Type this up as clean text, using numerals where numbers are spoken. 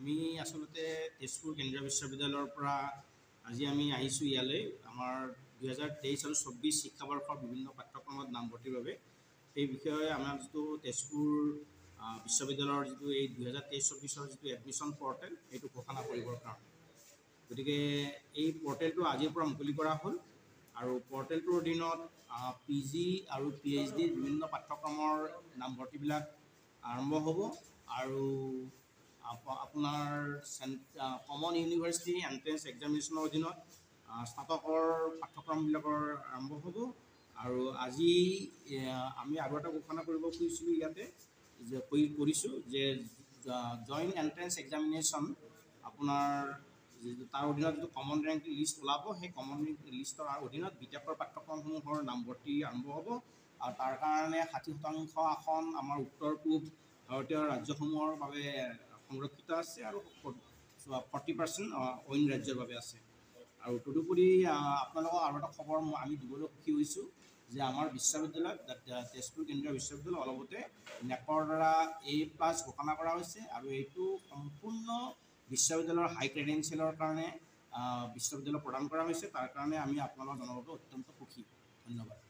আমি আচলতে তেজপুৰ কেন্দ্ৰীয় বিশ্ববিদ্যালয়ৰ পৰা আজি আমি আহিছোঁ ইয়ালৈ আমাৰ 2023 আৰু 24 শিক্ষাবৰ্ষৰ বিভিন্ন পাঠ্যক্ৰমত নামভৰ্তিৰ বাবে। এই বিষয়ে আমাৰ যিটো তেজপুৰ বিশ্ববিদ্যালয়ৰ যিটো এই 2023-24 যিটো এডমিশ্যন পৰ্টেল সেইটো ঘোষণা কৰিবৰ কাৰণে। গতিকে এই পৰ্টেলটো আজিৰ পৰা মুকলি কৰা হ'ল আৰু পৰ্টেলটোৰ অধীনত PG আৰু PhD বিভিন্ন পাঠ্যক্ৰমৰ নামভৰ্তিবিলাক আৰম্ভ হ'ব আৰু আপোনাৰ কমন ইউনিভাৰ্চিটি এণ্ট্ৰেন্স এক্সামিনেশ্যনৰ অধীনত স্নাতকৰ পাঠ্যক্ৰমবিলাকৰ আৰম্ভ হ'ব। আৰু আজি আমি আৰু এটা ঘোষণা কৰিব খুজিছিলোঁ ইয়াতে যে কৰিছোঁ যে জইণ্ট এণ্ট্ৰেন্স এক্সামিনেশ্যন আপোনাৰ তাৰ অধীনত যিটো কমন ৰেংক লিষ্ট ওলাব, সেই কমন ৰেংক লিষ্টৰ অধীনত বিটেকৰ পাঠ্যক্ৰমসমূহৰ নামভৰ্তি আৰম্ভ হ'ব। আৰু তাৰ কাৰণে 60% আসন আমাৰ উত্তৰ পূব ভাৰতীয় ৰাজ্যসমূহৰ বাবে সংৰক্ষিত আছে আৰু 40% অইন ৰাজ্যৰ বাবে আছে। আৰু তদুপৰি আপোনালোকক আৰু এটা খবৰ আমি দিবলৈ সুখী হৈছোঁ যে আমাৰ বিশ্ববিদ্যালয়ত তেজপুৰ কেন্দ্ৰীয় বিশ্ববিদ্যালয় অলপতে নেকৰ দ্বাৰা A+ ঘোষণা কৰা হৈছে আৰু এইটো সম্পূৰ্ণ বিশ্ববিদ্যালয়ৰ হাই ক্ৰেডেঞ্চিয়েলৰ কাৰণে বিশ্ববিদ্যালয় প্ৰদান কৰা হৈছে। তাৰ কাৰণে আমি আপোনালোকক জনাবলৈ অত্যন্ত সুখী। ধন্যবাদ।